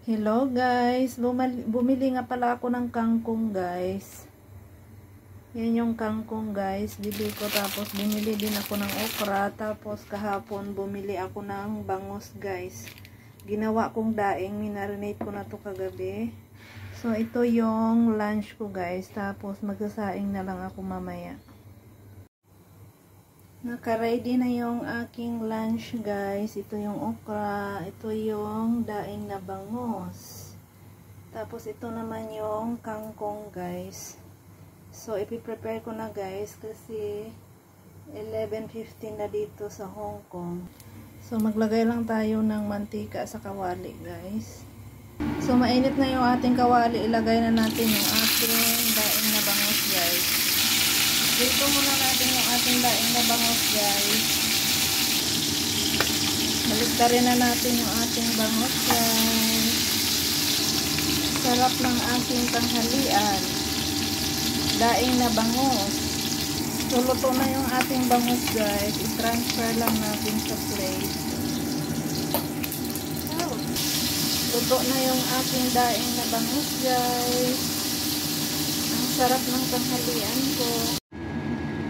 Hello guys, bumili nga pala ako ng kangkong guys. Yan yung kangkong guys, bili ko. Tapos bumili din ako ng okra. Tapos kahapon bumili ako ng bangus guys. Ginawa kong daing, minarinate ko na to kagabi. So ito yung lunch ko guys. Tapos magsasaing na lang ako mamaya. Naka-ready na yung aking lunch guys. Ito yung okra. Ito yung daing na bangus. Tapos ito naman yung kangkong guys. So ipiprepare ko na guys kasi 11:15 na dito sa Hong Kong. So maglagay lang tayo ng mantika sa kawali guys. So mainit na yung ating kawali. Ilagay na natin yung ating daing na bangus guys. Dito muna natin yung ating daing na bangus guys. Baliktarin na natin yung ating bangus guys. Sarap ng aking tanghalian. Daing na bangus. So luto na yung ating bangus guys. I-transfer lang natin sa plate. Luto na yung ating daing na bangus guys. Ang sarap ng tanghalian ko.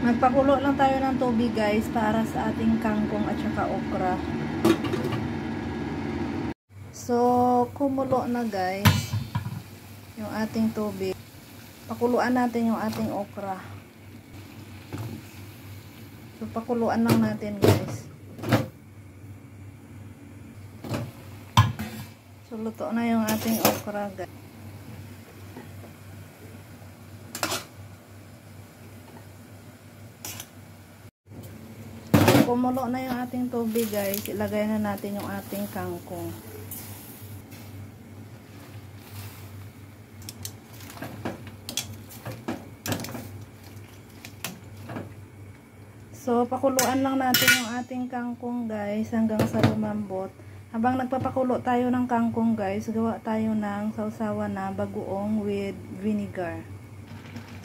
Magpakulo lang tayo ng tubig guys para sa ating kangkong at saka okra. So, kumulo na guys yung ating tubig. Pakuluan natin yung ating okra. So, pakuluan lang natin guys. So, luto na yung ating okra guys. Kumulo na yung ating tubig guys, ilagay na natin yung ating kangkong. So pakuluan lang natin yung ating kangkong guys hanggang sa lumambot. Habang nagpapakulo tayo ng kangkong guys, gawa tayo ng sausawan na bagoong with vinegar.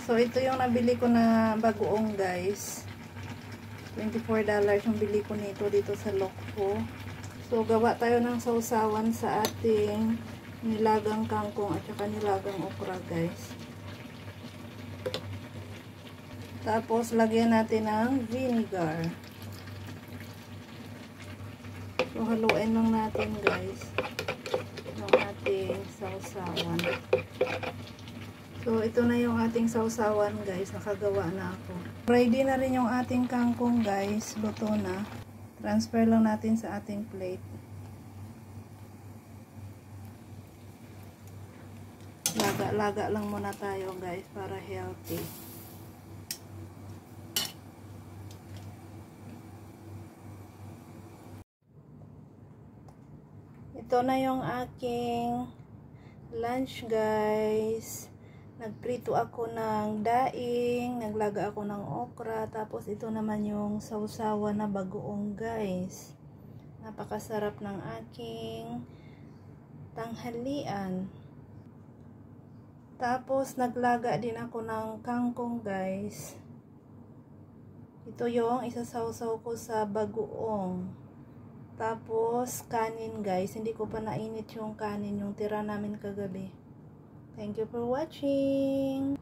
So ito yung nabili ko na bagoong guys. $24 yung bili ko nito dito sa Lokpo. So gawa tayo ng sausawan sa ating nilagang kangkong at saka nilagang okra guys. Tapos lagyan natin ng vinegar. So haluin lang natin guys yung ating sausawan. So ito na yung ating sausawan guys, nakagawa na ako. Ready na rin yung ating kangkong guys, luto na. Transfer lang natin sa ating plate. Laga-laga lang muna tayo guys para healthy. Ito na yung aking lunch guys. Nagprito ako ng daing, naglaga ako ng okra, tapos ito naman yung sausawan na bagoong guys. Napakasarap ng aking tanghalian. Tapos naglaga din ako ng kangkong guys. Ito yung isasawsaw ko sa bagoong. Tapos kanin guys, hindi ko pa nainit yung kanin, yung tira namin kagabi. Thank you for watching.